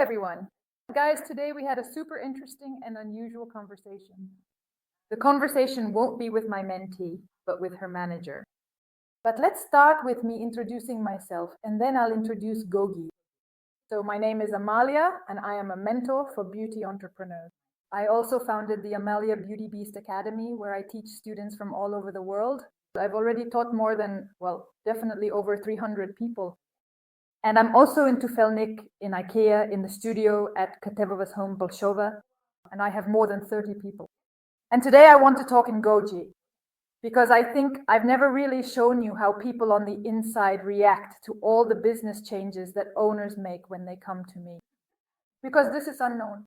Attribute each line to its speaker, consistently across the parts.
Speaker 1: everyone. Guys, today we had a super interesting and unusual conversation. The conversation won't be with my mentee, but with her manager. But let's start with me introducing myself, and then I'll introduce Gogi. So my name is Amalia, and I am a mentor for beauty entrepreneurs. I also founded the Amalia Beauty Beast Academy, where I teach students from all over the world. I've already taught more than, definitely over 300 people. And I'm also in Tufelnik, in IKEA, in the studio at Katevova's home, Bolshova, and I have more than 30 people. And today I want to talk in Goji, because I think I've never really shown you how people on the inside react to all the business changes that owners make when they come to me. Because this is unknown.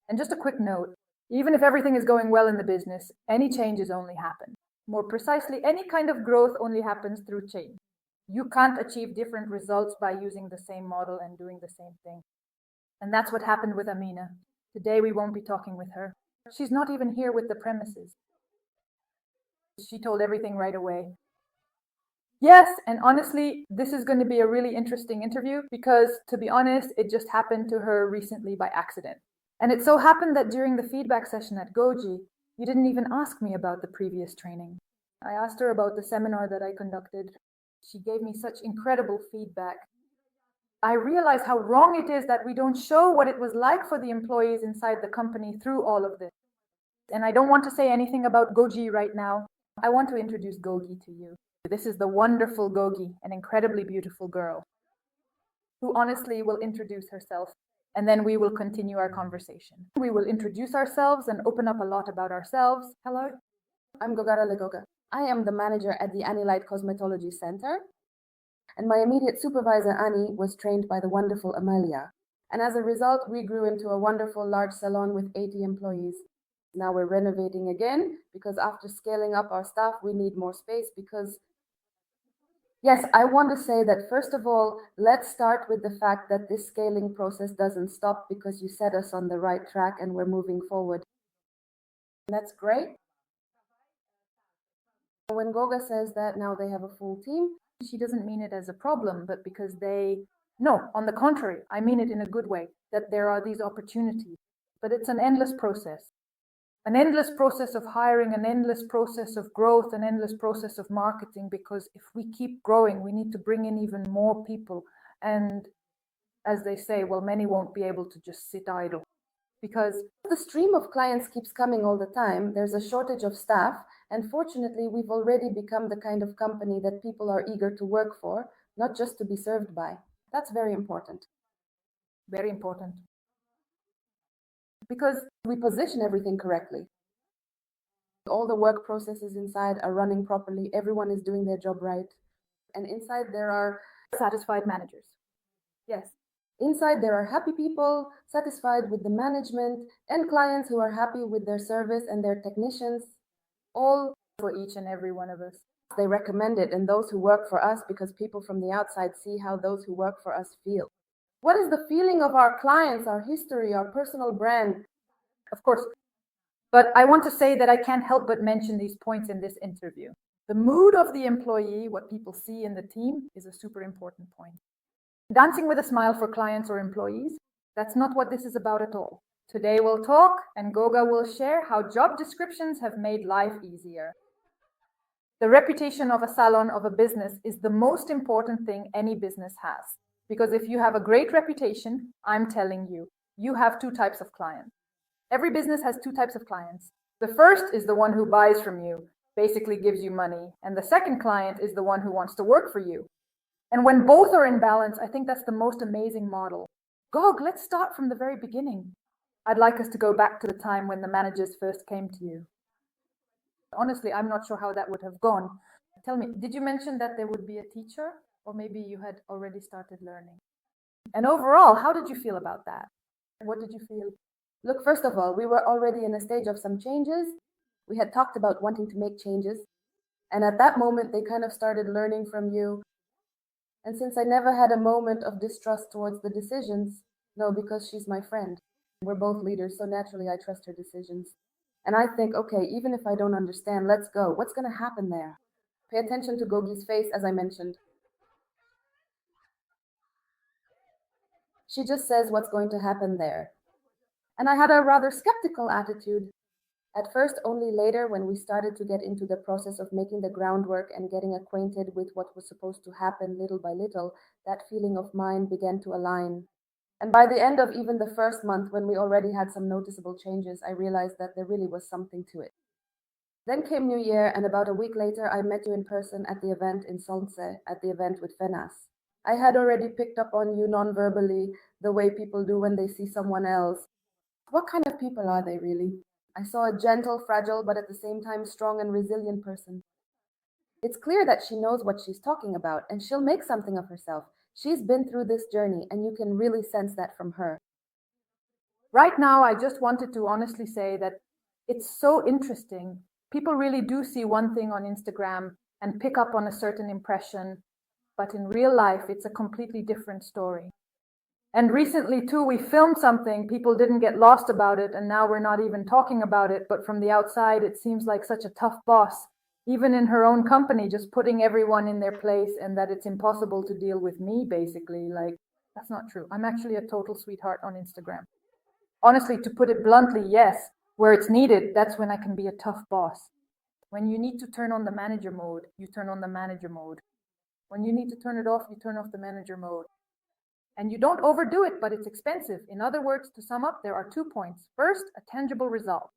Speaker 1: And just a quick note, even if everything is going well in the business, any changes only happen. More precisely, any kind of growth only happens through change. You can't achieve different results by using the same model and doing the same thing. And that's what happened with Amina. Today we won't be talking with her. She's not even here with the premises. She told everything right away. Yes, and honestly, this is going to be a really interesting interview because, to be honest, it just happened to her recently by accident. And it so happened that during the feedback session at Goji, you didn't even ask me about the previous training. I asked her about the seminar that I conducted. She gave me such incredible feedback. I realized how wrong it is that we don't show what it was like for the employees inside the company through all of this. And I don't want to say anything about Goji right now. I want to introduce Gogi to you. This is the wonderful Gogi, an incredibly beautiful girl, who honestly will introduce herself, and then we will continue our conversation. We will introduce ourselves and open up a lot about ourselves. Hello,
Speaker 2: I'm Gogara Legoga. I am the manager at the Annie-Light Cosmetology Center, and my immediate supervisor, Annie, was trained by the wonderful Amalia. And as a result, we grew into a wonderful large salon with 80 employees. Now we're renovating again because after scaling up our staff, we need more space because yes, I want to say that first of all, let's start with the fact that this scaling process doesn't stop because you set us on the right track and we're moving forward. That's great. When Goga says that now they have a full team,
Speaker 1: she doesn't mean it as a problem, but because no, on the contrary, I mean it in a good way, that there are these opportunities. But it's an endless process. An endless process of hiring, an endless process of growth, an endless process of marketing, because if we keep growing, we need to bring in even more people. And as they say, many won't be able to just sit idle. Because
Speaker 2: the stream of clients keeps coming all the time, there's a shortage of staff, and fortunately, we've already become the kind of company that people are eager to work for, not just to be served by. That's very important.
Speaker 1: Very important.
Speaker 2: Because we position everything correctly. All the work processes inside are running properly, everyone is doing their job right. And inside there are
Speaker 1: satisfied managers.
Speaker 2: Yes. Inside there are happy people, satisfied with the management, and clients who are happy with their service and their technicians, all
Speaker 1: for each and every one of us.
Speaker 2: They recommend it, and those who work for us, because people from the outside see how those who work for us feel. What is the feeling of our clients, our history, our personal brand?
Speaker 1: Of course. But I want to say that I can't help but mention these points in this interview. The mood of the employee, what people see in the team, is a super important point. Dancing with a smile for clients or employees, that's not what this is about at all. Today we'll talk, and Goga will share how job descriptions have made life easier. The reputation of a salon, of a business, is the most important thing any business has. Because if you have a great reputation, I'm telling you, you have two types of clients. Every business has two types of clients. The first is the one who buys from you, basically gives you money, and the second client is the one who wants to work for you. And when both are in balance, I think that's the most amazing model. Gog, let's start from the very beginning. I'd like us to go back to the time when the managers first came to you. Honestly, I'm not sure how that would have gone. Tell me, did you mention that there would be a teacher? Or maybe you had already started learning? And overall, how did you feel about that? What did you feel?
Speaker 2: Look, first of all, we were already in a stage of some changes. We had talked about wanting to make changes. And at that moment, they kind of started learning from you. And since I never had a moment of distrust towards the decisions, no, because she's my friend. We're both leaders, so naturally I trust her decisions. And I think, okay, even if I don't understand, let's go. What's going to happen there? Pay attention to Gogi's face, as I mentioned. She just says what's going to happen there. And I had a rather skeptical attitude. At first, only later, when we started to get into the process of making the groundwork and getting acquainted with what was supposed to happen little by little, that feeling of mine began to align. And by the end of even the first month, when we already had some noticeable changes, I realized that there really was something to it. Then came New Year, and about a week later, I met you in person at the event in Solnce, at the event with Fenas. I had already picked up on you non-verbally, the way people do when they see someone else. What kind of people are they really? I saw a gentle, fragile, but at the same time strong and resilient person. It's clear that she knows what she's talking about, and she'll make something of herself. She's been through this journey, and you can really sense that from her.
Speaker 1: Right now, I just wanted to honestly say that it's so interesting. People really do see one thing on Instagram and pick up on a certain impression, but in real life, it's a completely different story. And recently, too, we filmed something, people didn't get lost about it, and now we're not even talking about it, but from the outside, it seems like such a tough boss, even in her own company, just putting everyone in their place, and that it's impossible to deal with me, basically. Like, that's not true. I'm actually a total sweetheart on Instagram. Honestly, to put it bluntly, yes, where it's needed, that's when I can be a tough boss. When you need to turn on the manager mode, you turn on the manager mode. When you need to turn it off, you turn off the manager mode. And you don't overdo it, but it's expensive. In other words, to sum up, there are 2 points. First, a tangible result.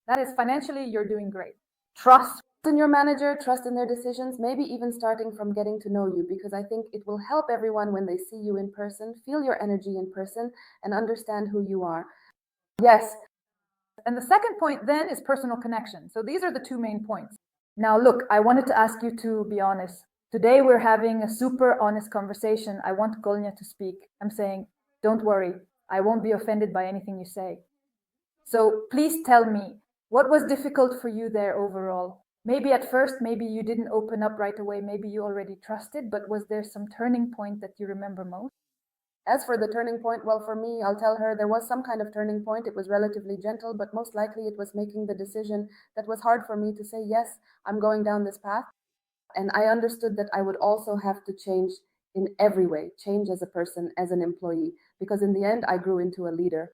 Speaker 1: That is, financially, you're doing great. Trust
Speaker 2: in your manager, trust in their decisions, maybe even starting from getting to know you, because I think it will help everyone when they see you in person, feel your energy in person, and understand who you are. Yes.
Speaker 1: And the second point then is personal connection. So these are the 2 main points. Now, look, I wanted to ask you to be honest. Today we're having a super honest conversation. I want Golnya to speak. I'm saying, don't worry, I won't be offended by anything you say. So please tell me, what was difficult for you there overall? Maybe at first, maybe you didn't open up right away, maybe you already trusted, but was there some turning point that you remember most?
Speaker 2: As for the turning point, well, for me, I'll tell her there was some kind of turning point. It was relatively gentle, but most likely it was making the decision that was hard for me to say, yes, I'm going down this path. And I understood that I would also have to change in every way, change as a person, as an employee, because in the end, I grew into a leader.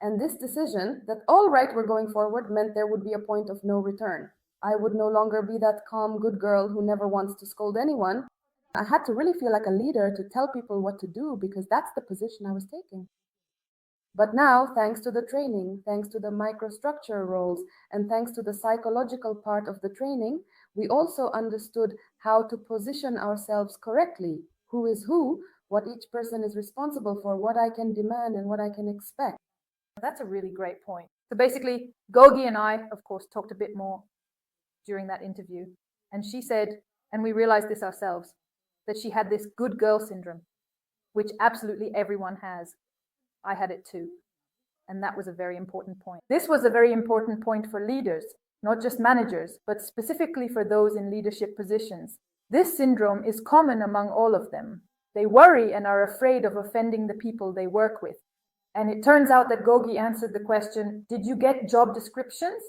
Speaker 2: And this decision that all right, we're going forward, meant there would be a point of no return. I would no longer be that calm, good girl who never wants to scold anyone. I had to really feel like a leader to tell people what to do, because that's the position I was taking. But now, thanks to the training, thanks to the microstructure roles, and thanks to the psychological part of the training, we also understood how to position ourselves correctly. Who is who, what each person is responsible for, what I can demand and what I can expect.
Speaker 1: That's a really great point. So basically, Gogi and I, of course, talked a bit more during that interview. And she said, and we realized this ourselves, that she had this good girl syndrome, which absolutely everyone has. I had it too. And that was a very important point. This was a very important point for leaders, not just managers, but specifically for those in leadership positions. This syndrome is common among all of them. They worry and are afraid of offending the people they work with. And it turns out that Gogi answered the question, did you get job descriptions?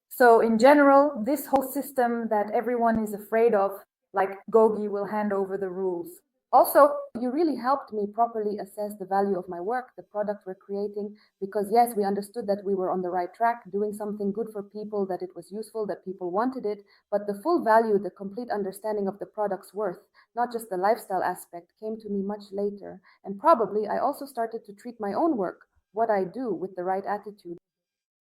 Speaker 1: So in general, this whole system that everyone is afraid of, like Gogi will hand over the rules. Also, you really helped me properly assess the value of my work, the product we're creating, because yes, we understood that we were on the right track, doing something good for people, that it was useful, that people wanted it, but the full value, the complete understanding of the product's worth, not just the lifestyle aspect, came to me much later. And probably I also started to treat my own work, what I do, with the right attitude.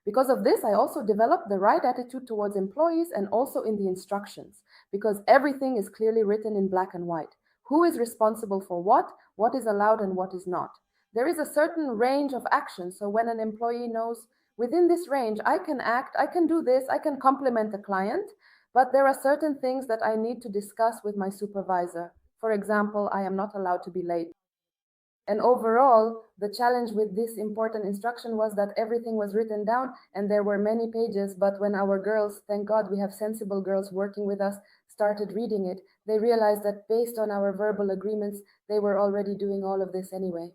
Speaker 1: Because of this, I also developed the right attitude towards employees and also in the instructions, because everything is clearly written in black and white. Who is responsible for what is allowed and what is not. There is a certain range of action, so when an employee knows within this range, I can act, I can do this, I can compliment the client, but there are certain things that I need to discuss with my supervisor. For example, I am not allowed to be late. And overall, the challenge with this important instruction was that everything was written down and there were many pages, but when our girls, thank God we have sensible girls working with us, started reading it, they realized that based on our verbal agreements, they were already doing all of this anyway.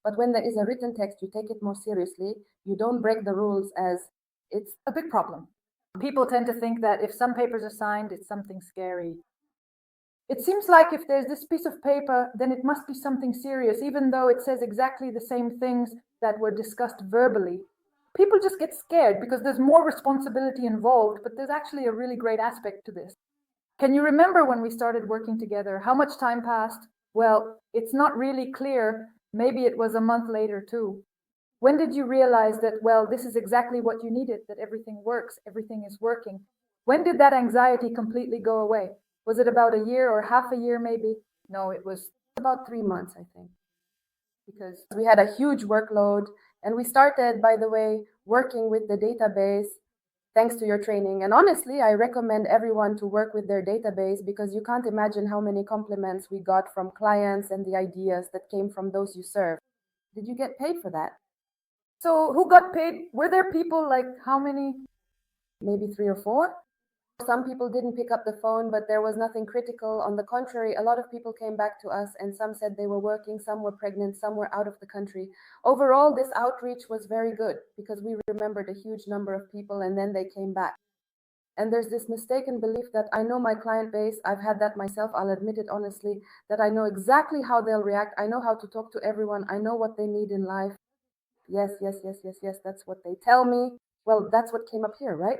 Speaker 1: But when there is a written text, you take it more seriously. You don't break the rules as it's a big problem. People tend to think that if some papers are signed, it's something scary. It seems like if there's this piece of paper, then it must be something serious, even though it says exactly the same things that were discussed verbally. People just get scared because there's more responsibility involved, but there's actually a really great aspect to this. Can you remember when we started working together? How much time passed? Well, it's not really clear. Maybe it was a month later too. When did you realize that, well, this is exactly what you needed, that everything works, everything is working? When did that anxiety completely go away? Was it about a year or half a year maybe? No, it was
Speaker 2: About 3 months, I think, because we had a huge workload. And we started, by the way, working with the database thanks to your training. And honestly, I recommend everyone to work with their database because you can't imagine how many compliments we got from clients and the ideas that came from those you serve. Did you get paid for that?
Speaker 1: So who got paid? Were there people like how many?
Speaker 2: Maybe 3 or 4. Some people didn't pick up the phone, but there was nothing critical. On the contrary, a lot of people came back to us and some said they were working, some were pregnant, some were out of the country. Overall, this outreach was very good because we remembered a huge number of people and then they came back. And there's this mistaken belief that I know my client base. I've had that myself. I'll admit it honestly, that I know exactly how they'll react. I know how to talk to everyone. I know what they need in life. Yes, yes, yes, yes, yes. That's what they tell me. Well, that's what came up here, right?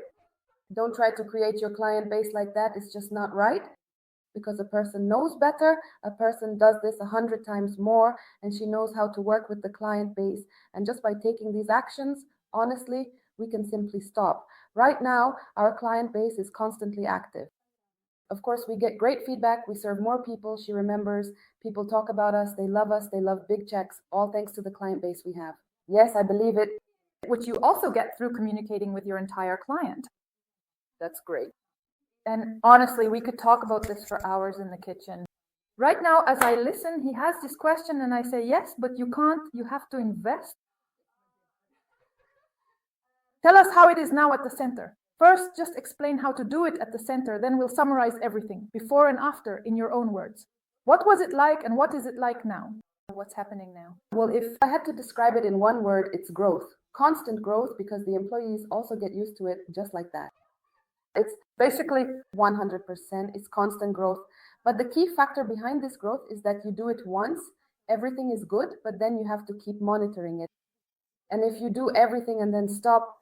Speaker 2: Don't try to create your client base like that. It's just not right because a person knows better. A person does this 100 times more, and she knows how to work with the client base. And just by taking these actions, honestly, we can simply stop. Right now, our client base is constantly active. Of course, we get great feedback. We serve more people. She remembers. People talk about us. They love us. They love big checks, all thanks to the client base we have. Yes, I believe it.
Speaker 1: Which you also get through communicating with your entire client. That's great. And honestly, we could talk about this for hours in the kitchen. Right now, as I listen, he has this question and I say, yes, but you can't, you have to invest. Tell us how it is now at the center. First, just explain how to do it at the center, then we'll summarize everything, before and after, in your own words. What was it like and what is it like now? What's happening now?
Speaker 2: Well, if I had to describe it in one word, it's growth. Constant growth because the employees also get used to it just like that. It's basically 100%, it's constant growth. But the key factor behind this growth is that you do it once, everything is good, but then you have to keep monitoring it. And if you do everything and then stop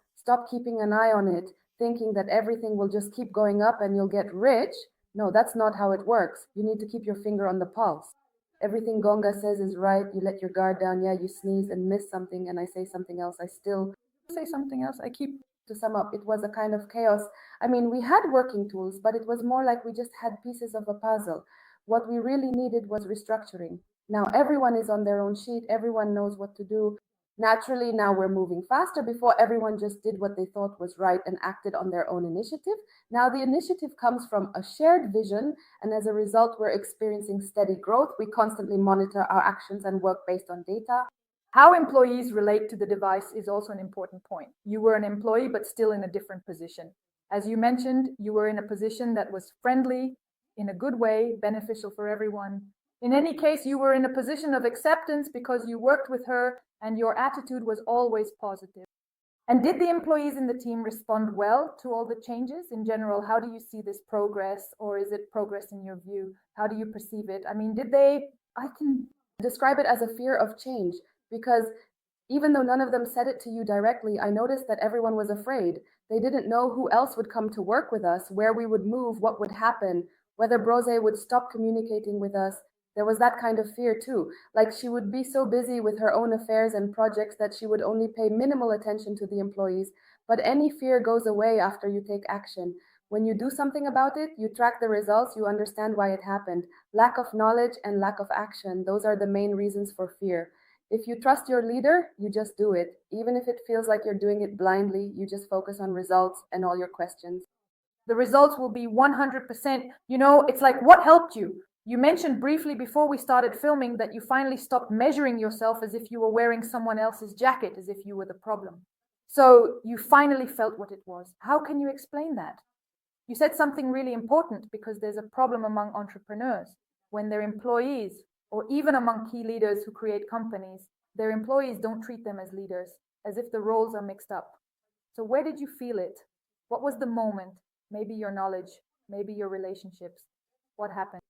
Speaker 2: keeping an eye on it, thinking that everything will just keep going up and you'll get rich, no, that's not how it works. You need to keep your finger on the pulse. Everything Gonga says is right. You let your guard down. Yeah, you sneeze and miss something, and I say something else. I still
Speaker 1: say something else. I keep
Speaker 2: to sum up, it was a kind of chaos. I mean, we had working tools, but it was more like we just had pieces of a puzzle. What we really needed was restructuring. Now everyone is on their own sheet, everyone knows what to do. Naturally, now we're moving faster. Before, everyone just did what they thought was right and acted on their own initiative. Now the initiative comes from a shared vision, and as a result, we're experiencing steady growth. We constantly monitor our actions and work based on data.
Speaker 1: How employees relate to the device is also an important point. You were an employee, but still in a different position. As you mentioned, you were in a position that was friendly, in a good way, beneficial for everyone. In any case, you were in a position of acceptance because you worked with her and your attitude was always positive. And did the employees in the team respond well to all the changes? In general, how do you see this progress, or is it progress in your view? How do you perceive it? I mean, I can
Speaker 2: describe it as a fear of change because even though none of them said it to you directly, I noticed that everyone was afraid. They didn't know who else would come to work with us, where we would move, what would happen, whether Brose would stop communicating with us. There was that kind of fear too. Like she would be so busy with her own affairs and projects that she would only pay minimal attention to the employees. But any fear goes away after you take action. When you do something about it, you track the results, you understand why it happened. Lack of knowledge and lack of action, those are the main reasons for fear. If you trust your leader, you just do it. Even if it feels like you're doing it blindly, you just focus on results and all your questions.
Speaker 1: The results will be 100%. You know, it's like, what helped you? You mentioned briefly before we started filming that you finally stopped measuring yourself as if you were wearing someone else's jacket, as if you were the problem. So you finally felt what it was. How can you explain that? You said something really important because there's a problem among entrepreneurs. When their employees, or even among key leaders who create companies, their employees don't treat them as leaders, as if the roles are mixed up. So where did you feel it? What was the moment? Maybe your knowledge, maybe your relationships. What happened?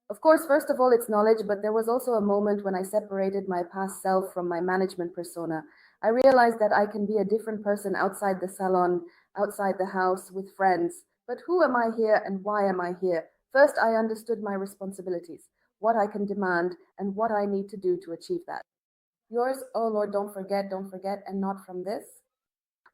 Speaker 2: Of course, first of all, it's knowledge, but there was also a moment when I separated my past self from my management persona. I realized that I can be a different person outside the salon, outside the house, with friends. But who am I here and why am I here? First, I understood my responsibilities, what I can demand, and what I need to do to achieve that. Yours, oh Lord, don't forget, and not from this.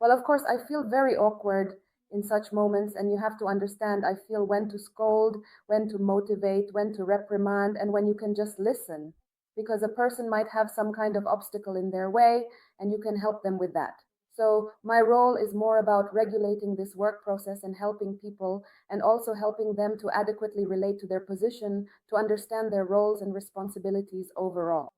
Speaker 2: Well, of course, I feel very awkward in such moments, and you have to understand I feel when to scold, when to motivate, when to reprimand, and when you can just listen, because a person might have some kind of obstacle in their way, and you can help them with that. So, my role is more about regulating this work process and helping people, and also helping them to adequately relate to their position, to understand their roles and responsibilities overall.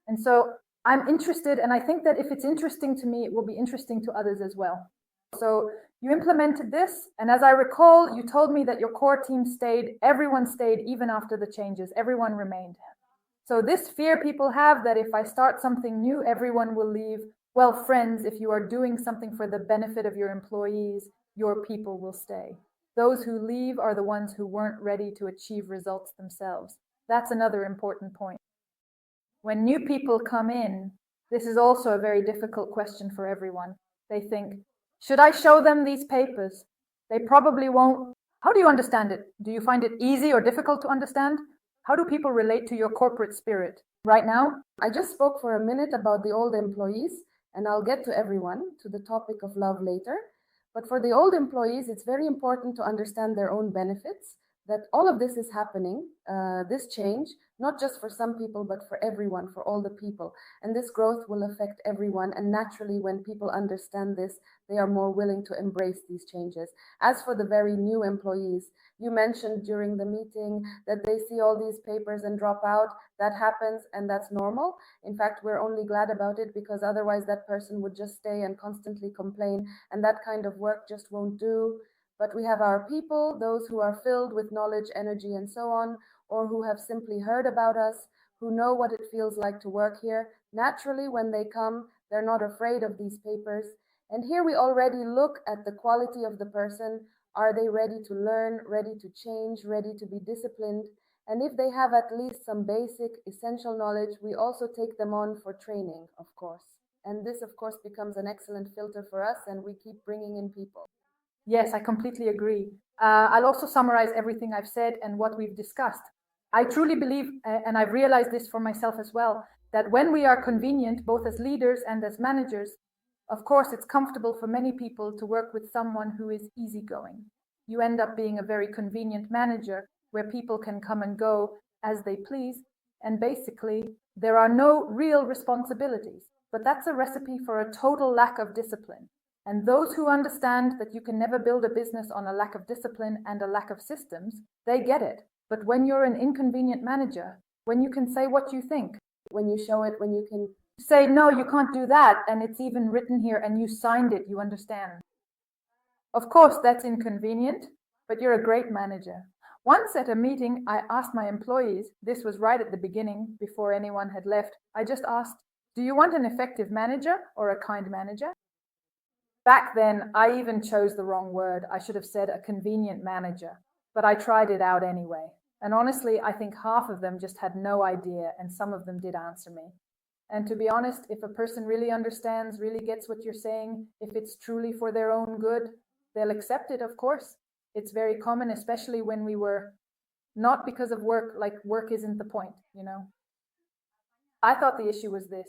Speaker 1: And so I'm interested, and I think that if it's interesting to me, it will be interesting to others as well. So you implemented this, and as I recall, you told me that your core team stayed, everyone stayed even after the changes, everyone remained. So this fear people have that if I start something new, everyone will leave. Well, friends, if you are doing something for the benefit of your employees, your people will stay. Those who leave are the ones who weren't ready to achieve results themselves. That's another important point. When new people come in, this is also a very difficult question for everyone. They think, should I show them these papers? They probably won't. How do you understand it? Do you find it easy or difficult to understand? How do people relate to your corporate spirit? Right now,
Speaker 2: I just spoke for a minute about the old employees, and I'll get to everyone, to the topic of love later. But for the old employees, it's very important to understand their own benefits, that all of this is happening, this change, not just for some people, but for everyone, for all the people. And this growth will affect everyone. And naturally, when people understand this, they are more willing to embrace these changes. As for the very new employees, you mentioned during the meeting that they see all these papers and drop out. That happens, and that's normal. In fact, we're only glad about it because otherwise that person would just stay and constantly complain, and that kind of work just won't do. But we have our people, those who are filled with knowledge, energy, and so on, or who have simply heard about us, who know what it feels like to work here. Naturally, when they come, they're not afraid of these papers. And here we already look at the quality of the person. Are they ready to learn, ready to change, ready to be disciplined? And if they have at least some basic, essential knowledge, we also take them on for training, of course. And this, of course, becomes an excellent filter for us, and we keep bringing in people.
Speaker 1: yes, I completely agree. I'll also summarize everything I've said and what we've discussed. I truly believe, and I've realized this for myself as well, that when we are convenient, both as leaders and as managers, of course, it's comfortable for many people to work with someone who is easygoing. You end up being a very convenient manager where people can come and go as they please, and basically, there are no real responsibilities. But that's a recipe for a total lack of discipline. And those who understand that you can never build a business on a lack of discipline and a lack of systems, they get it. But when you're an inconvenient manager, when you can say what you think,
Speaker 2: When you show it, when you can
Speaker 1: say, no, you can't do that, and it's even written here and you signed it, you understand. Of course, that's inconvenient, but you're a great manager. Once at a meeting, I asked my employees, this was right at the beginning, before anyone had left, I just asked, do you want an effective manager or a kind manager? Back then, I even chose the wrong word. I should have said a convenient manager, but I tried it out anyway. And honestly, I think half of them just had no idea, and some of them did answer me. And to be honest, if a person really understands, really gets what you're saying, if it's truly for their own good, they'll accept it, of course. It's very common, especially when we were not because of work, like work isn't the point, you know. I thought the issue was this.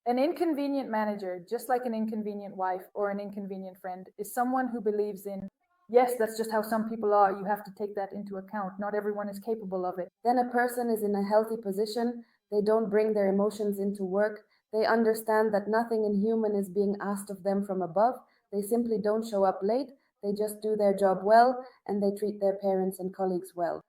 Speaker 1: An inconvenient manager, just like an inconvenient wife or an inconvenient friend, is someone who believes in, yes, that's just how some people are. You have to take that into account. Not everyone is capable of it.
Speaker 2: Then a person is in a healthy position. They don't bring their emotions into work. They understand that nothing inhuman is being asked of them from above. They simply don't show up late. They just do their job well, and they treat their parents and colleagues well.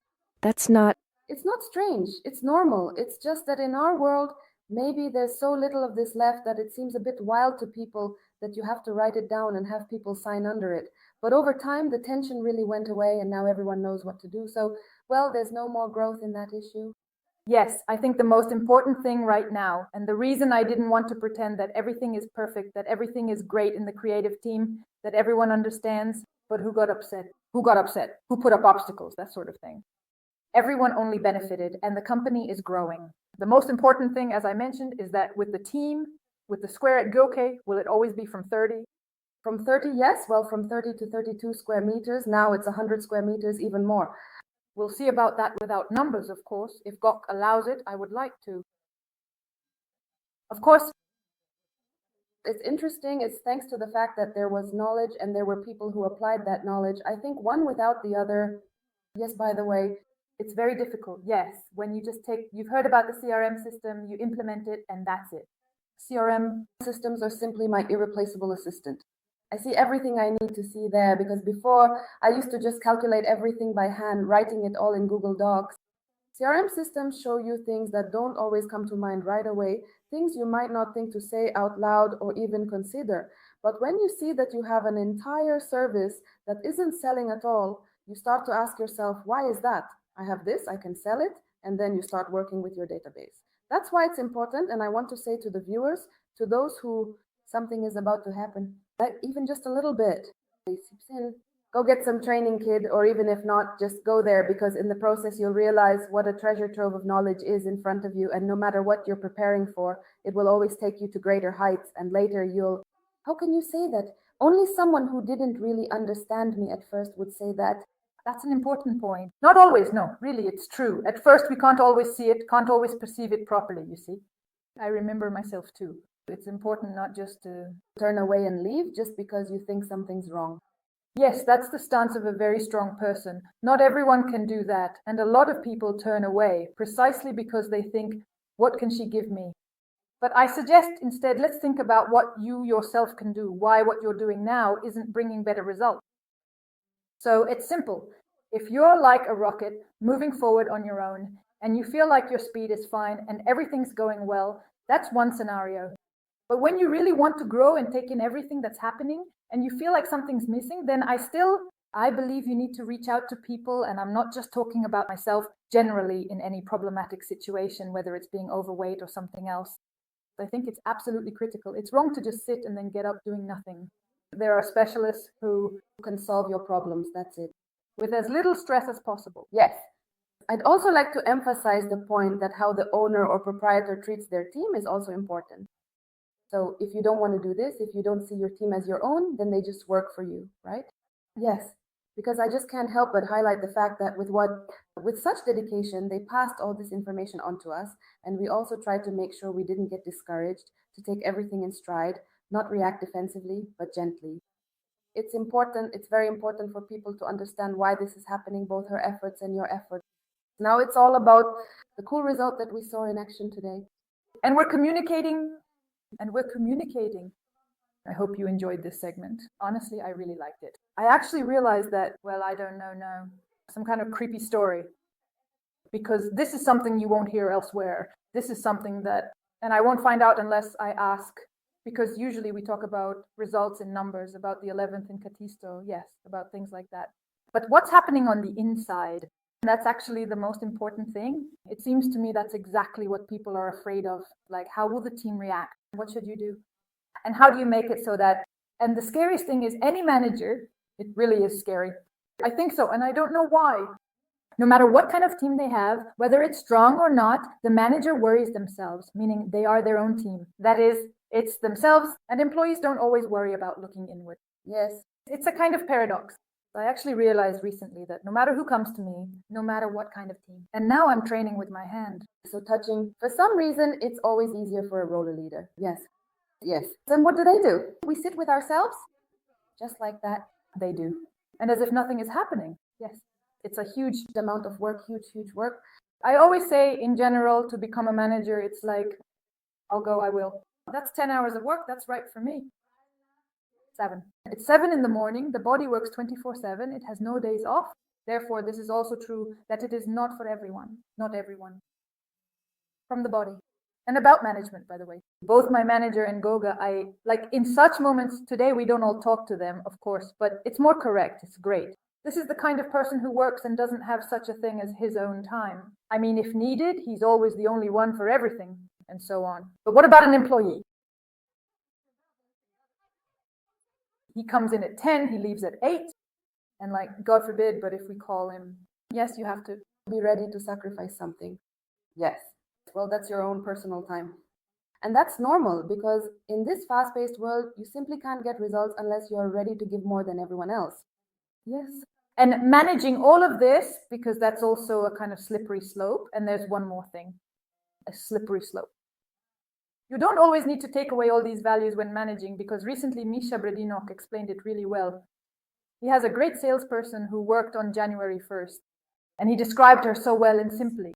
Speaker 3: That's not.
Speaker 2: It's not strange. It's normal. It's just that in our world, maybe there's so little of this left that it seems a bit wild to people that you have to write it down and have people sign under it. But over time, the tension really went away, and now everyone knows what to do. So, well, there's no more growth in that issue.
Speaker 1: Yes, I think the most important thing right now, and the reason I didn't want to pretend that everything is perfect, that everything is great in the creative team, that everyone understands, but who got upset? Who got upset? Who put up obstacles? That sort of thing. everyone only benefited and the company is growing. The most important thing, as I mentioned, is that with the team, with the square at Gyoke, will it always be from 30?
Speaker 2: From 30, yes. Well, from 30 to 32 square meters. Now it's 100 square meters, even more.
Speaker 1: We'll see about that without numbers, of course. If GOK allows it, I would like to. Of course,
Speaker 2: it's interesting. It's thanks to the fact that there was knowledge and there were people who applied that knowledge. I think one without the other. Yes, by the way,
Speaker 1: it's very difficult. Yes, when you just you've heard about the CRM system, you implement it, and that's it. CRM
Speaker 2: systems are simply my irreplaceable assistant. I see everything I need to see there, because before I used to just calculate everything by hand, writing it all in Google Docs. CRM systems show you things that don't always come to mind right away, things you might not think to say out loud or even consider. But when you see that you have an entire service that isn't selling at all, you start to ask yourself, why is that? I have this, I can sell it, and then you start working with your database. That's why it's important, and I want to say to the viewers, to those who something is about to happen, even just a little bit, go get some training, kid, or even if not, just go there, because in the process you'll realize what a treasure trove of knowledge is in front of you, and no matter what you're preparing for, it will always take you to greater heights, and later how can you say that? Only someone who didn't really understand me at first would say that.
Speaker 1: That's an important point. Not always, no, really, it's true. At first we can't always see it, can't always perceive it properly, you see. I remember myself too. It's important not just to
Speaker 2: turn away and leave just because you think something's wrong.
Speaker 1: Yes, that's the stance of a very strong person. Not everyone can do that, and a lot of people turn away precisely because they think, what can she give me? But I suggest instead, let's think about what you yourself can do, why what you're doing now isn't bringing better results. So it's simple. If you're like a rocket moving forward on your own, and you feel like your speed is fine and everything's going well, that's one scenario. But when you really want to grow and take in everything that's happening, and you feel like something's missing, then I believe you need to reach out to people, and I'm not just talking about myself, generally in any problematic situation, whether it's being overweight or something else. I think it's absolutely critical. It's wrong to just sit and then get up doing nothing. There are specialists who
Speaker 2: can solve your problems, that's it.
Speaker 1: With as little stress as possible.
Speaker 2: Yes. I'd also like to emphasize the point that how the owner or proprietor treats their team is also important. So if you don't want to do this, if you don't see your team as your own, then they just work for you, right? Yes, because I just can't help but highlight the fact that with such dedication, they passed all this information on to us, and we also tried to make sure we didn't get discouraged, to take everything in stride, not react defensively, but gently. It's very important for people to understand why this is happening, both her efforts and your efforts. Now it's all about the cool result that we saw in action today.
Speaker 1: And we're communicating. I hope you enjoyed this segment. Honestly, I really liked it. I actually realized that, I don't know, some kind of creepy story. Because this is something you won't hear elsewhere. This is something and I won't find out unless I ask, because usually we talk about results in numbers, about the 11th in Katisto, yes, about things like that. But what's happening on the inside? That's actually the most important thing. It seems to me that's exactly what people are afraid of. Like, how will the team react? What should you do? And how do you make it so that, and the scariest thing is any manager, it really is scary. I think so, and I don't know why. No matter what kind of team they have, whether it's strong or not, the manager worries themselves, meaning they are their own team. That is, it's themselves, and employees don't always worry about looking inward.
Speaker 2: Yes.
Speaker 1: It's a kind of paradox. I actually realized recently that no matter who comes to me, no matter what kind of team, and now I'm training with my hand.
Speaker 2: So touching, for some reason, it's always easier for a roller leader. Yes. Yes. Then what do? We sit with ourselves? Just like that.
Speaker 1: They do. And as if nothing is happening. Yes. It's a huge
Speaker 2: amount of work, huge work.
Speaker 1: I always say, in general, to become a manager, it's like, I'll go, I will. That's 10 hours of work. That's right for me. 7. It's 7 in the morning. The body works 24/7. It has no days off. Therefore, this is also true that it is not for everyone. Not everyone. From the body. And about management, by the way. Both my manager and Goga, in such moments, today we don't all talk to them, of course, but it's more correct. It's great. This is the kind of person who works and doesn't have such a thing as his own time. I mean, if needed, he's always the only one for everything, and so on. But what about an employee? He comes in at 10, he leaves at 8, and God forbid, but if we call him, yes, you have to
Speaker 2: be ready to sacrifice something. Yes. Well, that's your own personal time. And that's normal because in this fast-paced world, you simply can't get results unless you're ready to give more than everyone else.
Speaker 1: Yes. And managing all of this, because that's also a kind of slippery slope. And there's one more thing, a slippery slope. You don't always need to take away all these values when managing, because recently Misha Bredinok explained it really well. He has a great salesperson who worked on January 1st, and he described her so well and simply.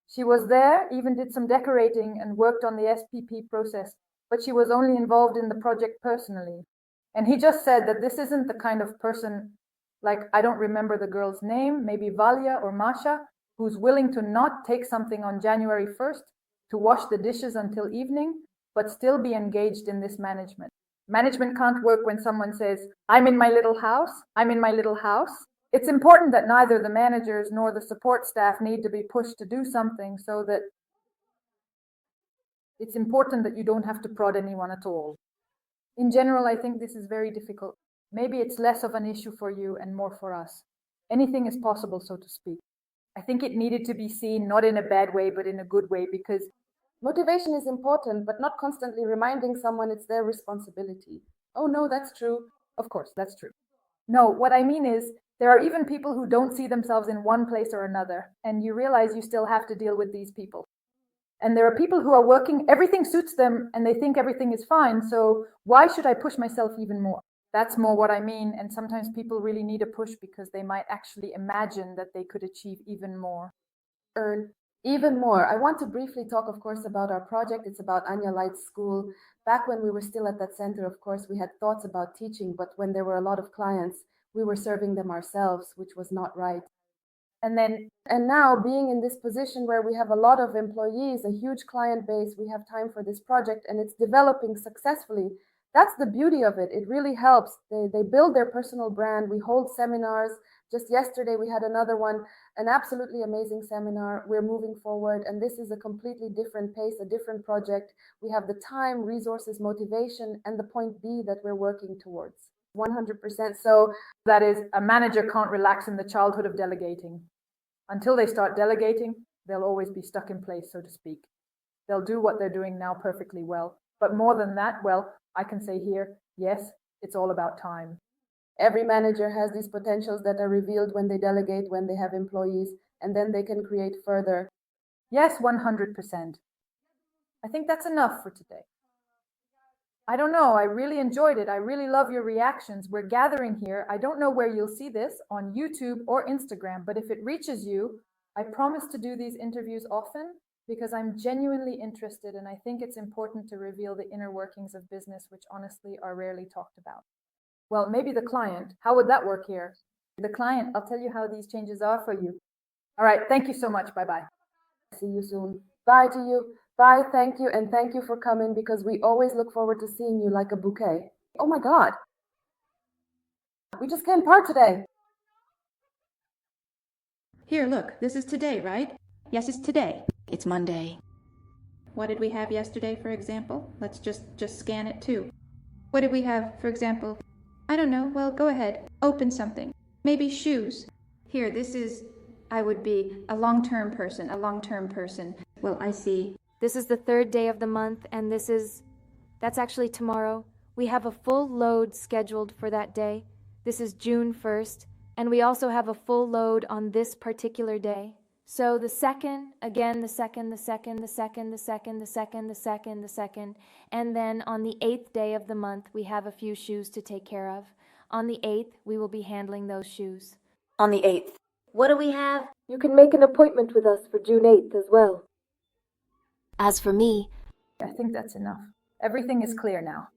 Speaker 1: She was there, even did some decorating and worked on the SPP process, but she was only involved in the project personally. And he just said that this isn't the kind of person, like, I don't remember the girl's name, maybe Valia or Masha, who's willing to not take something on January 1st, to wash the dishes until evening, but still be engaged in this management. Management can't work when someone says, I'm in my little house, I'm in my little house. It's important that neither the managers nor the support staff need to be pushed to do something, so that it's important that you don't have to prod anyone at all. In general, I think this is very difficult. Maybe it's less of an issue for you and more for us. Anything is possible, so to speak. I think it needed to be seen not in a bad way, but in a good way, because
Speaker 2: motivation is important, but not constantly reminding someone it's their responsibility. Oh no, that's true.
Speaker 1: Of course, that's true. No, what I mean is, there are even people who don't see themselves in one place or another, and you realize you still have to deal with these people. And there are people who are working, everything suits them, and they think everything is fine, so why should I push myself even more? That's more what I mean, and sometimes people really need a push because they might actually imagine that they could achieve even more.
Speaker 2: Earn even more. I want to briefly talk, of course, about our project. It's about Anja Light's school. Back when we were still at that center, of course, we had thoughts about teaching, but when there were a lot of clients, we were serving them ourselves, which was not right. And now, being in this position where we have a lot of employees, a huge client base, we have time for this project and it's developing successfully. That's the beauty of it. It really helps. They build their personal brand. We hold seminars. Just yesterday, we had another one, an absolutely amazing seminar. We're moving forward, and this is a completely different pace, a different project. We have the time, resources, motivation, and the point B that we're working towards. 100%. So
Speaker 1: that is, a manager can't relax in the childhood of delegating. Until they start delegating, they'll always be stuck in place, so to speak. They'll do what they're doing now perfectly well. But more than that, well, I can say here, yes, it's all about time.
Speaker 2: Every manager has these potentials that are revealed when they delegate, when they have employees, and then they can create further.
Speaker 1: Yes, 100%. I think that's enough for today. I don't know, I really enjoyed it. I really love your reactions. We're gathering here. I don't know where you'll see this, on YouTube or Instagram, but if it reaches you, I promise to do these interviews often because I'm genuinely interested, and I think it's important to reveal the inner workings of business, which honestly are rarely talked about. Well, maybe the client. How would that work here? The client, I'll tell you how these changes are for you. All right, thank you so much. Bye-bye.
Speaker 2: See you soon. Bye to you. Bye, thank you, and thank you for coming because we always look forward to seeing you like a bouquet. Oh my God. We just came part today.
Speaker 3: Here, look, this is today, right? Yes, it's today. It's Monday. What did we have yesterday, for example? Let's just scan it too. What did we have, for example? I don't know. Well, go ahead. Open something. Maybe shoes. Here, this is, I would be a long-term person, Well, I see.
Speaker 4: This is the third day of the month, and that's actually tomorrow. We have a full load scheduled for that day. This is June 1st, and we also have a full load on this particular day. So the second, again, the second, and then on the 8th day of the month, we have a few shoes to take care of. On the 8th, we will be handling those shoes.
Speaker 5: On the 8th.
Speaker 6: What do we have? You can make an appointment with us for June 8th as well.
Speaker 4: As for me,
Speaker 1: I think that's enough. Everything is clear now.